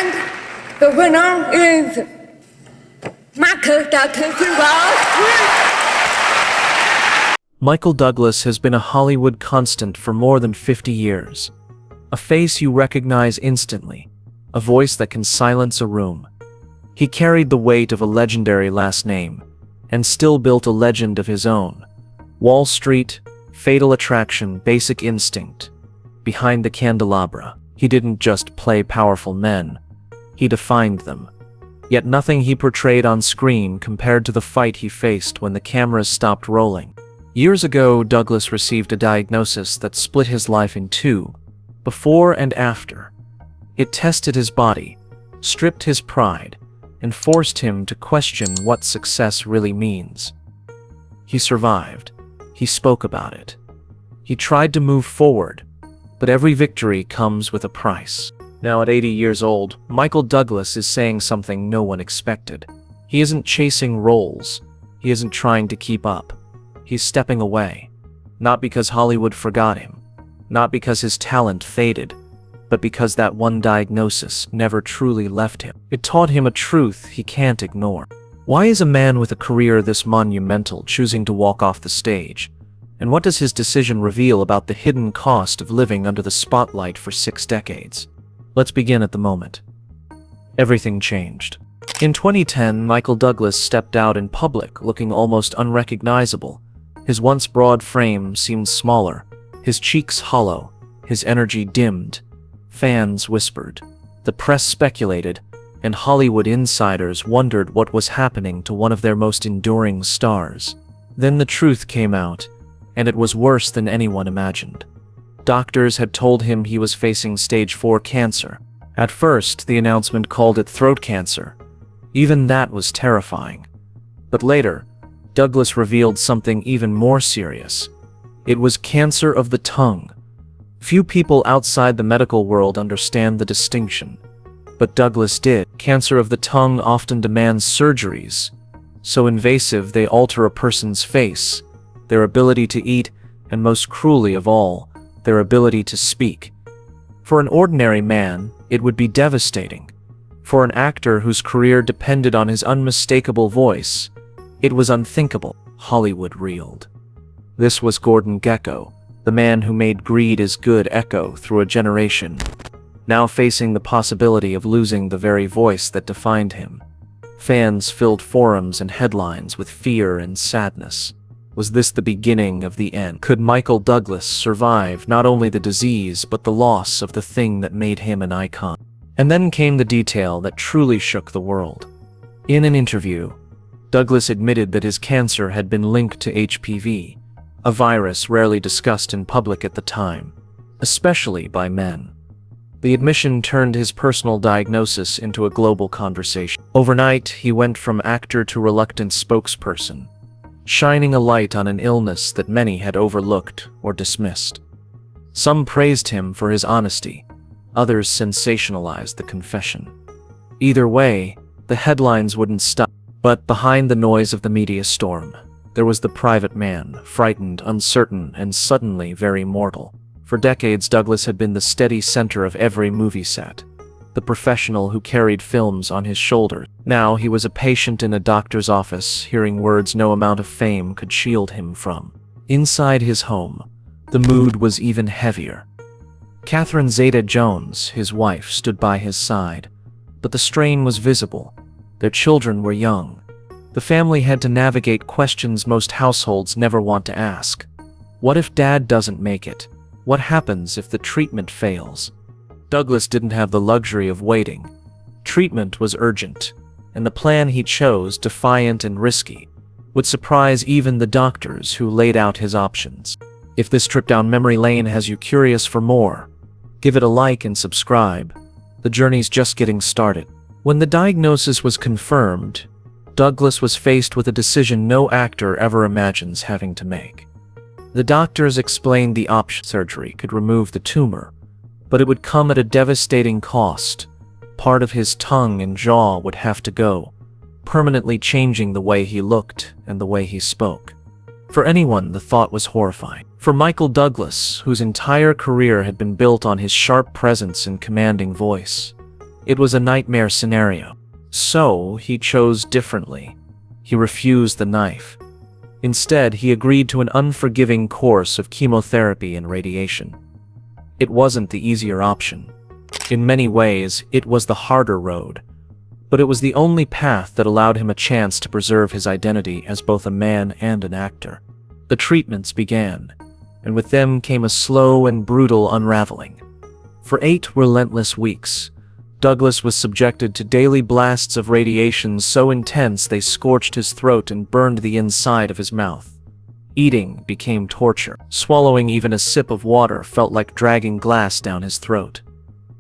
And the winner is Michael Douglas has been a Hollywood constant for more than 50 years. A face you recognize instantly, a voice that can silence a room. He carried the weight of a legendary last name, and still built a legend of his own. Wall Street, Fatal Attraction, Basic Instinct. Behind the candelabra, he didn't just play powerful men, he defined them. Yet nothing he portrayed on screen compared to the fight he faced when the cameras stopped rolling. Years ago, Douglas received a diagnosis that split his life in two, before and after. It tested his body, stripped his pride, and forced him to question what success really means. He survived. He spoke about it. He tried to move forward, but every victory comes with a price. Now at 80 years old, Michael Douglas is saying something no one expected. He isn't chasing roles. He isn't trying to keep up. He's stepping away. Not because Hollywood forgot him. Not because his talent faded, but because that one diagnosis never truly left him. It taught him a truth he can't ignore. Why is a man with a career this monumental choosing to walk off the stage? And what does his decision reveal about the hidden cost of living under the spotlight for 6 decades? Let's begin at the moment. Everything changed. In 2010, Michael Douglas stepped out in public looking almost unrecognizable. His once broad frame seemed smaller, his cheeks hollow, his energy dimmed. Fans whispered, the press speculated, and Hollywood insiders wondered what was happening to one of their most enduring stars. Then the truth came out, and it was worse than anyone imagined. Doctors had told him he was facing stage 4 cancer. At first, the announcement called it throat cancer. Even that was terrifying. But later, Douglas revealed something even more serious. It was cancer of the tongue. Few people outside the medical world understand the distinction. But Douglas did. Cancer of the tongue often demands surgeries, so invasive they alter a person's face, their ability to eat, and most cruelly of all, their ability to speak. For an ordinary man, it would be devastating. For an actor whose career depended on his unmistakable voice, it was unthinkable. Hollywood reeled. This was Gordon Gekko, the man who made Greed is Good echo through a generation, now facing the possibility of losing the very voice that defined him. Fans filled forums and headlines with fear and sadness. Was this the beginning of the end? Could Michael Douglas survive not only the disease but the loss of the thing that made him an icon? And then came the detail that truly shook the world. In an interview, Douglas admitted that his cancer had been linked to HPV, a virus rarely discussed in public at the time, especially by men. The admission turned his personal diagnosis into a global conversation. Overnight, he went from actor to reluctant spokesperson, shining a light on an illness that many had overlooked or dismissed. Some praised him for his honesty, others sensationalized the confession. Either way, the headlines wouldn't stop. But behind the noise of the media storm, there was the private man, frightened, uncertain, and suddenly very mortal. For decades, Douglas had been the steady center of every movie set, the professional who carried films on his shoulders. Now he was a patient in a doctor's office, hearing words no amount of fame could shield him from. Inside his home, the mood was even heavier. Catherine Zeta-Jones, his wife, stood by his side, but the strain was visible. Their children were young. The family had to navigate questions most households never want to ask. What if Dad doesn't make it? What happens if the treatment fails? Douglas didn't have the luxury of waiting. Treatment was urgent, and the plan he chose, defiant and risky, would surprise even the doctors who laid out his options. If this trip down memory lane has you curious for more, give it a like and subscribe. The journey's just getting started. When the diagnosis was confirmed, Douglas was faced with a decision no actor ever imagines having to make. The doctors explained the option. Surgery could remove the tumor, but it would come at a devastating cost. Part of his tongue and jaw would have to go, permanently changing the way he looked and the way he spoke. For anyone, the thought was horrifying. For Michael Douglas, whose entire career had been built on his sharp presence and commanding voice, It was a nightmare scenario. So he chose differently. He refused the knife. Instead, he agreed to an unforgiving course of chemotherapy and radiation. It wasn't the easier option. In many ways, it was the harder road. But it was the only path that allowed him a chance to preserve his identity as both a man and an actor. The treatments began, and with them came a slow and brutal unraveling. For 8 relentless weeks, Douglas was subjected to daily blasts of radiation so intense they scorched his throat and burned the inside of his mouth. Eating became torture. Swallowing even a sip of water felt like dragging glass down his throat.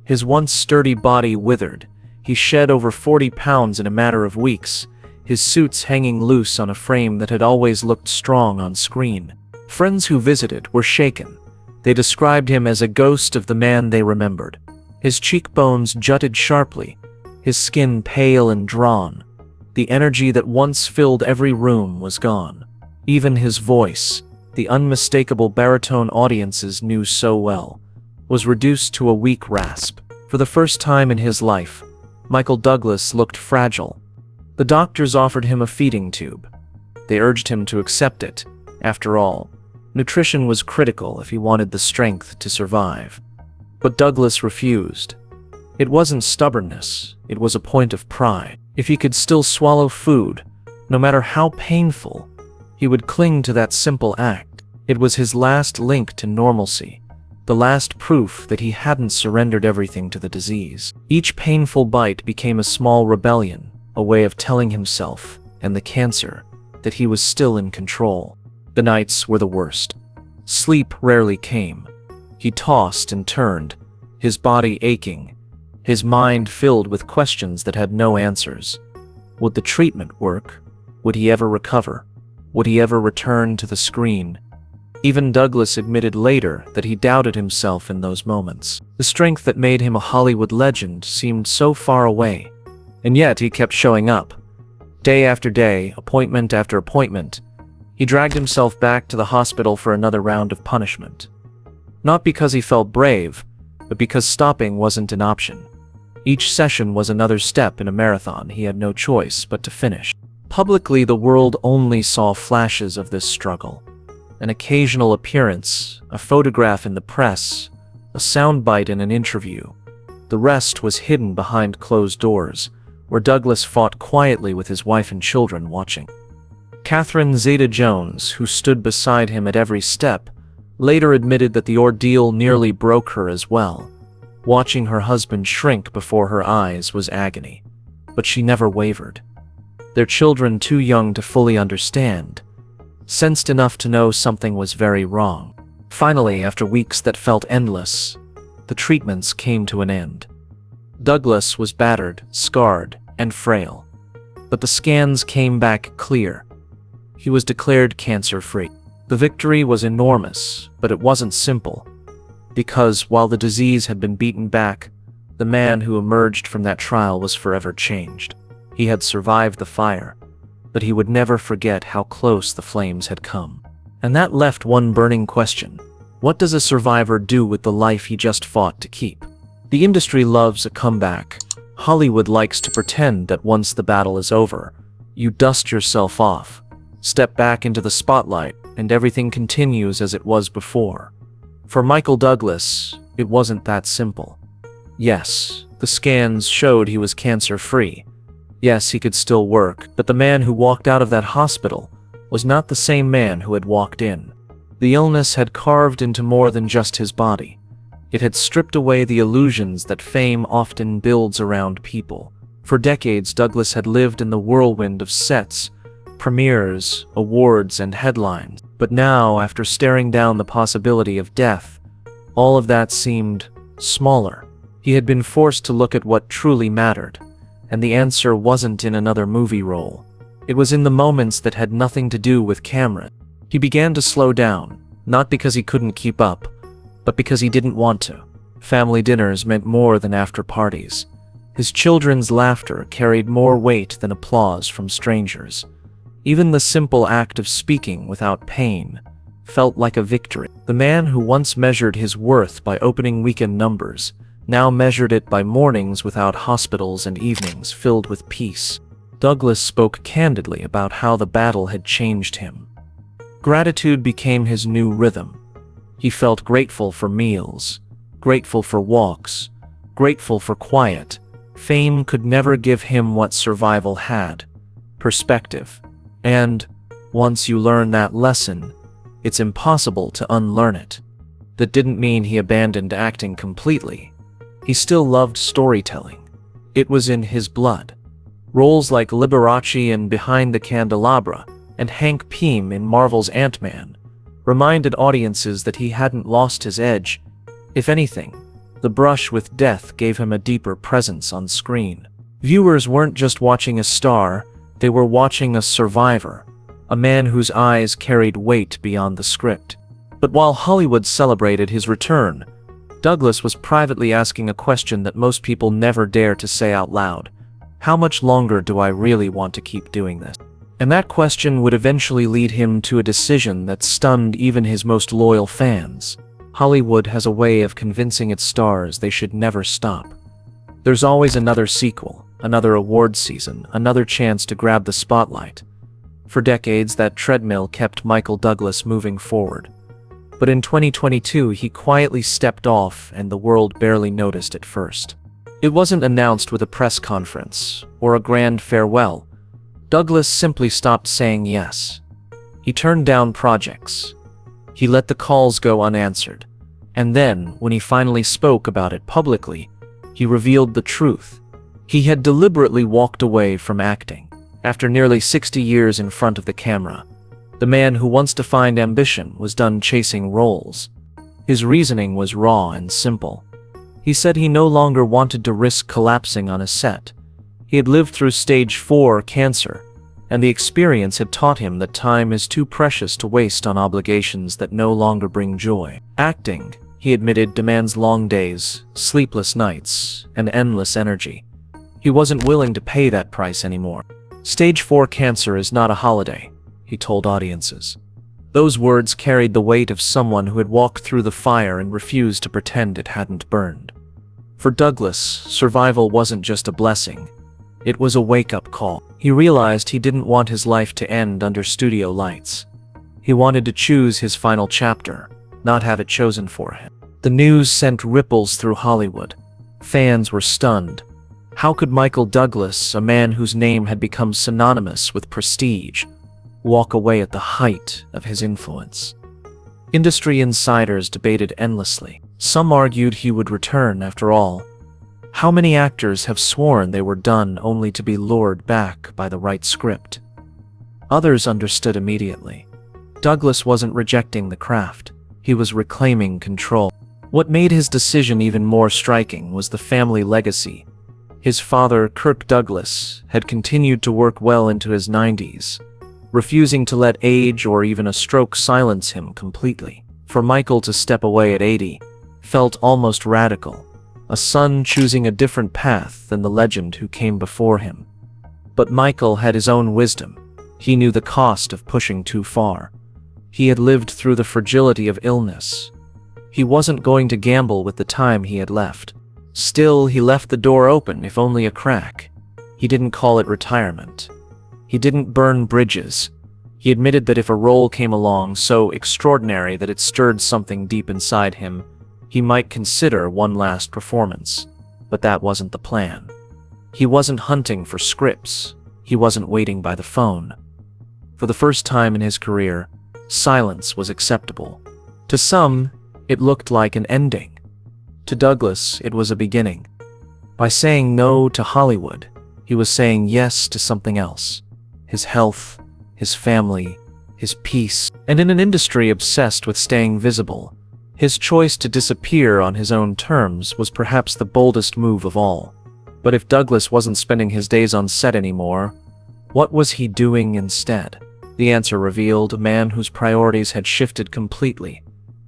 His once sturdy body withered. He shed over 40 pounds in a matter of weeks, his suits hanging loose on a frame that had always looked strong on screen. Friends who visited were shaken. They described him as a ghost of the man they remembered. His cheekbones jutted sharply, his skin pale and drawn. The energy that once filled every room was gone. Even his voice, the unmistakable baritone audiences knew so well, was reduced to a weak rasp. For the first time in his life, Michael Douglas looked fragile. The doctors offered him a feeding tube. They urged him to accept it. After all, nutrition was critical if he wanted the strength to survive. But Douglas refused. It wasn't stubbornness, it was a point of pride. If he could still swallow food, no matter how painful, he would cling to that simple act. It was his last link to normalcy, the last proof that he hadn't surrendered everything to the disease. Each painful bite became a small rebellion, a way of telling himself, and the cancer, that he was still in control. The nights were the worst. Sleep rarely came. He tossed and turned, his body aching, his mind filled with questions that had no answers. Would the treatment work? Would he ever recover? Would he ever return to the screen? Even Douglas admitted later that he doubted himself in those moments. The strength that made him a Hollywood legend seemed so far away, and yet he kept showing up. Day after day, appointment after appointment, he dragged himself back to the hospital for another round of punishment. Not because he felt brave, but because stopping wasn't an option. Each session was another step in a marathon he had no choice but to finish. Publicly, the world only saw flashes of this struggle. An occasional appearance, a photograph in the press, a soundbite in an interview. The rest was hidden behind closed doors, where Douglas fought quietly with his wife and children watching. Catherine Zeta-Jones, who stood beside him at every step, later admitted that the ordeal nearly broke her as well. Watching her husband shrink before her eyes was agony, but she never wavered. Their children, too young to fully understand, sensed enough to know something was very wrong. Finally, after weeks that felt endless, the treatments came to an end. Douglas was battered, scarred, and frail, but the scans came back clear. He was declared cancer-free. The victory was enormous, but it wasn't simple, because while the disease had been beaten back, the man who emerged from that trial was forever changed. He had survived the fire, but he would never forget how close the flames had come. And that left one burning question. What does a survivor do with the life he just fought to keep? The industry loves a comeback. Hollywood likes to pretend that once the battle is over, you dust yourself off, step back into the spotlight, and everything continues as it was before. For Michael Douglas, it wasn't that simple. Yes, the scans showed he was cancer-free. Yes, he could still work, but the man who walked out of that hospital was not the same man who had walked in. The illness had carved into more than just his body. It had stripped away the illusions that fame often builds around people. For decades, Douglas had lived in the whirlwind of sets, premieres, awards, and headlines. But now, after staring down the possibility of death, all of that seemed smaller. He had been forced to look at what truly mattered, and the answer wasn't in another movie role. It was in the moments that had nothing to do with camera. He began to slow down, not because he couldn't keep up, but because he didn't want to. Family dinners meant more than after parties. His children's laughter carried more weight than applause from strangers. Even the simple act of speaking without pain felt like a victory. The man who once measured his worth by opening weekend numbers now measured it by mornings without hospitals and evenings filled with peace. Douglas spoke candidly about how the battle had changed him. Gratitude became his new rhythm. He felt grateful for meals, grateful for walks, grateful for quiet. Fame could never give him what survival had: perspective. And once you learn that lesson, it's impossible to unlearn it. That didn't mean he abandoned acting completely. He still loved storytelling. It was in his blood. Roles like Liberace in Behind the Candelabra and Hank Pym in Marvel's Ant-Man reminded audiences that he hadn't lost his edge. If anything, the brush with death gave him a deeper presence on screen. Viewers weren't just watching a star, they were watching a survivor, a man whose eyes carried weight beyond the script. But while Hollywood celebrated his return, Douglas was privately asking a question that most people never dare to say out loud: how much longer do I really want to keep doing this? And that question would eventually lead him to a decision that stunned even his most loyal fans. Hollywood has a way of convincing its stars they should never stop. There's always another sequel, another award season, another chance to grab the spotlight. For decades, that treadmill kept Michael Douglas moving forward. But in 2022, he quietly stepped off, and the world barely noticed at first. It wasn't announced with a press conference or a grand farewell. Douglas simply stopped saying yes. He turned down projects. He let the calls go unanswered. And then, when he finally spoke about it publicly, he revealed the truth. He had deliberately walked away from acting. After nearly 60 years in front of the camera, the man who once defined ambition was done chasing roles. His reasoning was raw and simple. He said he no longer wanted to risk collapsing on a set. He had lived through stage 4 cancer, and the experience had taught him that time is too precious to waste on obligations that no longer bring joy. Acting, he admitted, demands long days, sleepless nights, and endless energy. He wasn't willing to pay that price anymore. Stage 4 cancer is not a holiday, he told audiences. Those words carried the weight of someone who had walked through the fire and refused to pretend it hadn't burned. For Douglas, survival wasn't just a blessing. It was a wake-up call. He realized he didn't want his life to end under studio lights. He wanted to choose his final chapter, not have it chosen for him. The news sent ripples through Hollywood. Fans were stunned. How could Michael Douglas, a man whose name had become synonymous with prestige, walk away at the height of his influence? Industry insiders debated endlessly. Some argued he would return after all. How many actors have sworn they were done only to be lured back by the right script? Others understood immediately. Douglas wasn't rejecting the craft. He was reclaiming control. What made his decision even more striking was the family legacy. His father, Kirk Douglas, had continued to work well into his 90s, refusing to let age or even a stroke silence him completely. For Michael to step away at 80 felt almost radical, a son choosing a different path than the legend who came before him. But Michael had his own wisdom. He knew the cost of pushing too far. He had lived through the fragility of illness. He wasn't going to gamble with the time he had left. Still, he left the door open, if only a crack. He didn't call it retirement. He didn't burn bridges. He admitted that if a role came along so extraordinary that it stirred something deep inside him, he might consider one last performance. But that wasn't the plan. He wasn't hunting for scripts. He wasn't waiting by the phone. For the first time in his career, silence was acceptable. To some, it looked like an ending. To Douglas, it was a beginning. By saying no to Hollywood, he was saying yes to something else. His health, his family, his peace. And in an industry obsessed with staying visible, his choice to disappear on his own terms was perhaps the boldest move of all. But if Douglas wasn't spending his days on set anymore, what was he doing instead? The answer revealed a man whose priorities had shifted completely,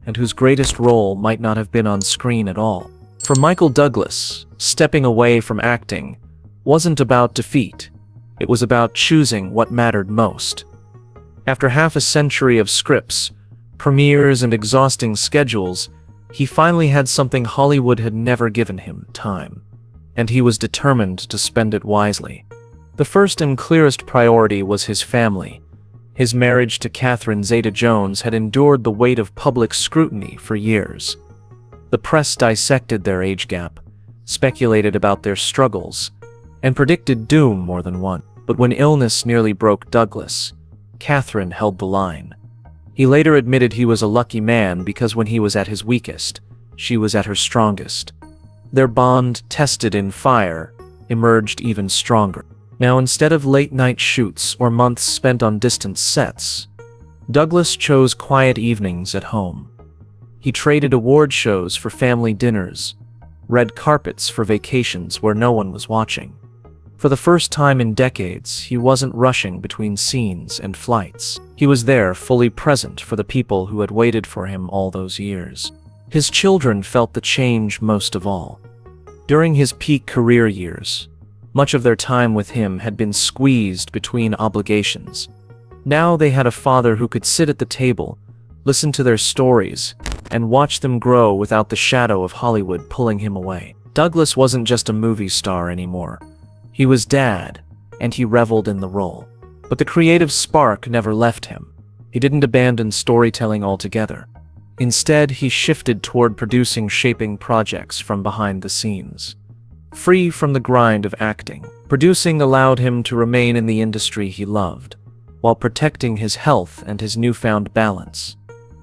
and whose greatest role might not have been on screen at all. For Michael Douglas, stepping away from acting wasn't about defeat. It was about choosing what mattered most. After half a century of scripts, premieres, and exhausting schedules, He finally had something Hollywood had never given him: time. And he was determined to spend it wisely. The first and clearest priority was his family. His marriage to Catherine Zeta-Jones had endured the weight of public scrutiny for years. The press dissected their age gap, speculated about their struggles, and predicted doom more than once. But when illness nearly broke Douglas, Catherine held the line. He later admitted he was a lucky man because when he was at his weakest, she was at her strongest. Their bond, tested in fire, emerged even stronger. Now, instead of late-night shoots or months spent on distant sets, Douglas chose quiet evenings at home. He traded award shows for family dinners, red carpets for vacations where no one was watching. For the first time in decades, he wasn't rushing between scenes and flights. He was there, fully present for the people who had waited for him all those years. His children felt the change most of all. During his peak career years, much of their time with him had been squeezed between obligations. Now they had a father who could sit at the table, listen to their stories, and watch them grow without the shadow of Hollywood pulling him away. Douglas wasn't just a movie star anymore. He was dad, and he reveled in the role. But the creative spark never left him. He didn't abandon storytelling altogether. Instead, he shifted toward producing, shaping projects from behind the scenes. Free from the grind of acting, producing allowed him to remain in the industry he loved, while protecting his health and his newfound balance.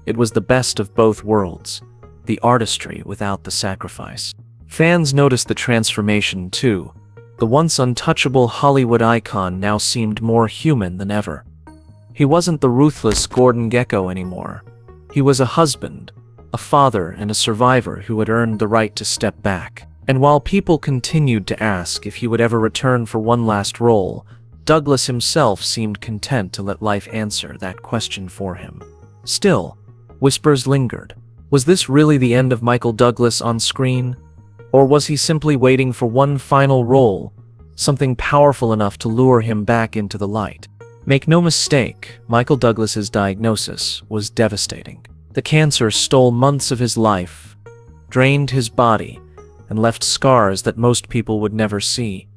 It was the best of both worlds, the artistry without the sacrifice. Fans noticed the transformation too. The once untouchable Hollywood icon now seemed more human than ever. He wasn't the ruthless Gordon Gekko anymore. He was a husband, a father, and a survivor who had earned the right to step back. And while people continued to ask if he would ever return for one last role, Douglas himself seemed content to let life answer that question for him. Still, whispers lingered. Was this really the end of Michael Douglas on screen? Or was he simply waiting for one final role, something powerful enough to lure him back into the light? Make no mistake, Michael Douglas's diagnosis was devastating. The cancer stole months of his life, drained his body, and left scars that most people would never see.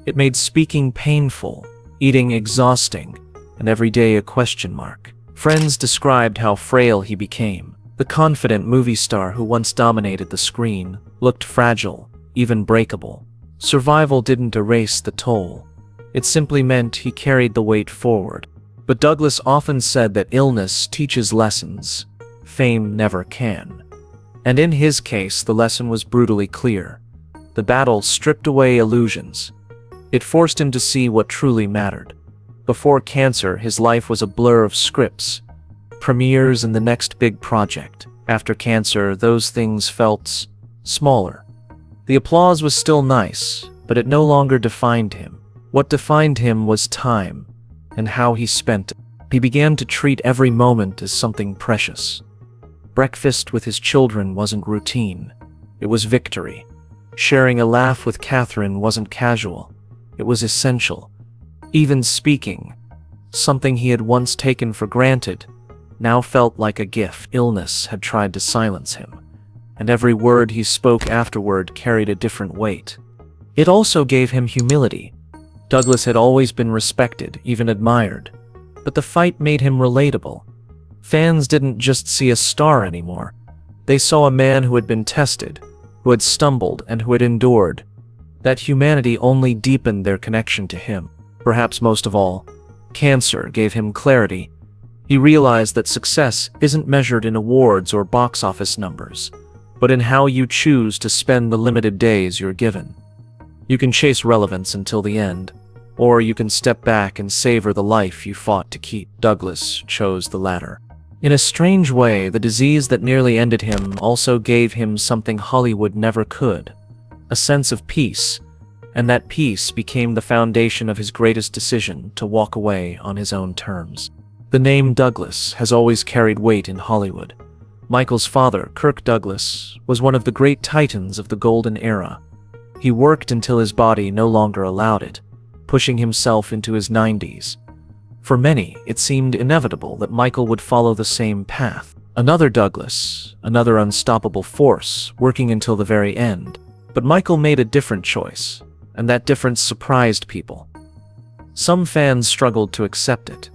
It made speaking painful, eating exhausting, and every day a question mark. Friends described how frail he became. The confident movie star who once dominated the screen looked fragile, even breakable. Survival didn't erase the toll. It simply meant he carried the weight forward. But Douglas often said that illness teaches lessons fame never can. And in his case, the lesson was brutally clear. The battle stripped away illusions. It forced him to see what truly mattered. Before cancer, his life was a blur of scripts, premieres, and the next big project. After cancer, those things felt smaller. The applause was still nice, but it no longer defined him. What defined him was time, and how he spent it. He began to treat every moment as something precious. Breakfast with his children wasn't routine. It was victory. Sharing a laugh with Catherine wasn't casual. It was essential. Even speaking, something he had once taken for granted, now felt like a gift. Illness had tried to silence him, and every word he spoke afterward carried a different weight. It also gave him humility. Douglas had always been respected, even admired, but the fight made him relatable. Fans didn't just see a star anymore. They saw a man who had been tested, who had stumbled, and who had endured. That humanity only deepened their connection to him. Perhaps most of all, cancer gave him clarity. He realized that success isn't measured in awards or box office numbers, but in how you choose to spend the limited days you're given. You can chase relevance until the end, or you can step back and savor the life you fought to keep. Douglas chose the latter. In a strange way, the disease that nearly ended him also gave him something Hollywood never could: a sense of peace, and that peace became the foundation of his greatest decision to walk away on his own terms. The name Douglas has always carried weight in Hollywood. Michael's father, Kirk Douglas, was one of the great titans of the golden era. He worked until his body no longer allowed it, pushing himself into his 90s. For many, it seemed inevitable that Michael would follow the same path. Another Douglas, another unstoppable force, working until the very end. But Michael made a different choice, and that difference surprised people. Some fans struggled to accept it.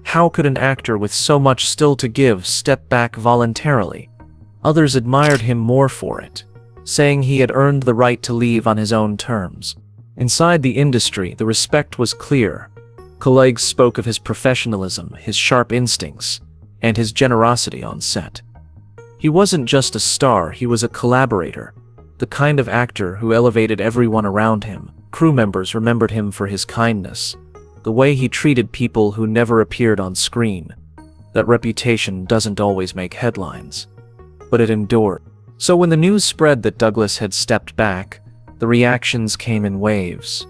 How could an actor with so much still to give step back voluntarily? Others admired him more for it, saying he had earned the right to leave on his own terms. Inside the industry, the respect was clear. Colleagues spoke of his professionalism, his sharp instincts, and his generosity on set. He wasn't just a star, he was a collaborator, the kind of actor who elevated everyone around him. Crew members remembered him for his kindness, the way he treated people who never appeared on screen. That reputation doesn't always make headlines, but it endured. So when the news spread that Douglas had stepped back, the reactions came in waves.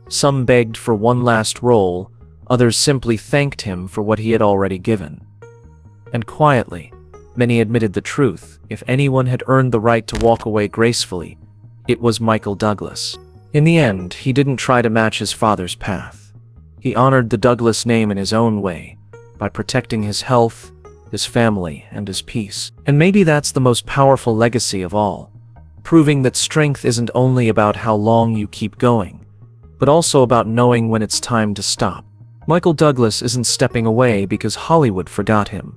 Some begged for one last role, others simply thanked him for what he had already given. And quietly, many admitted the truth. If anyone had earned the right to walk away gracefully, it was Michael Douglas. In the end, he didn't try to match his father's path. He honored the Douglas name in his own way, by protecting his health, his family, and his peace. And maybe that's the most powerful legacy of all, proving that strength isn't only about how long you keep going, but also about knowing when it's time to stop. Michael Douglas isn't stepping away because Hollywood forgot him,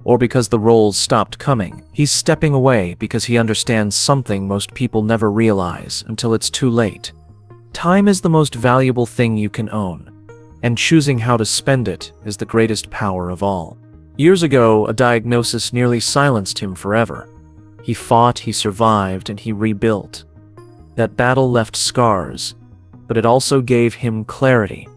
or because the roles stopped coming. He's stepping away because he understands something most people never realize until it's too late. Time is the most valuable thing you can own, and choosing how to spend it is the greatest power of all. Years ago, a diagnosis nearly silenced him forever. He fought, he survived, and he rebuilt. That battle left scars, but it also gave him clarity.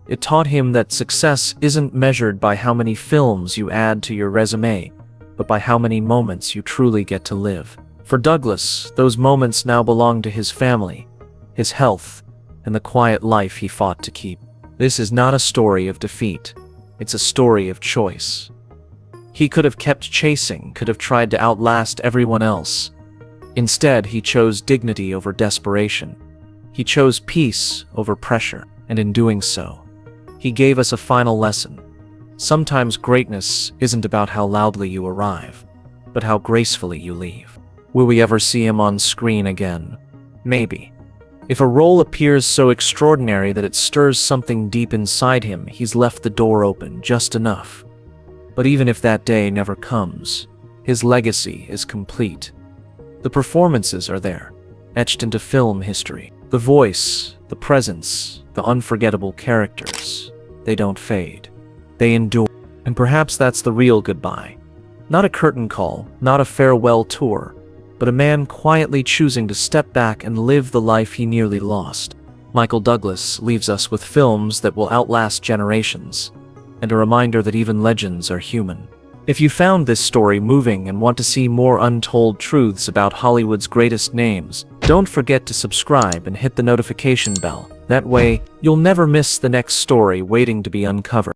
It taught him that success isn't measured by how many films you add to your resume, but by how many moments you truly get to live. For Douglas, those moments now belong to his family, his health, and the quiet life he fought to keep. This is not a story of defeat. It's a story of choice. He could have kept chasing, could have tried to outlast everyone else. Instead, he chose dignity over desperation. He chose peace over pressure, and in doing so, he gave us a final lesson. Sometimes greatness isn't about how loudly you arrive, but how gracefully you leave. Will we ever see him on screen again? Maybe. If a role appears so extraordinary that it stirs something deep inside him, he's left the door open just enough. But even if that day never comes, his legacy is complete. The performances are there, etched into film history. The voice, the presence, the unforgettable characters, they don't fade. They endure. And perhaps that's the real goodbye. Not a curtain call, not a farewell tour, but a man quietly choosing to step back and live the life he nearly lost. Michael Douglas leaves us with films that will outlast generations, and a reminder that even legends are human. If you found this story moving and want to see more untold truths about Hollywood's greatest names, don't forget to subscribe and hit the notification bell. That way, you'll never miss the next story waiting to be uncovered.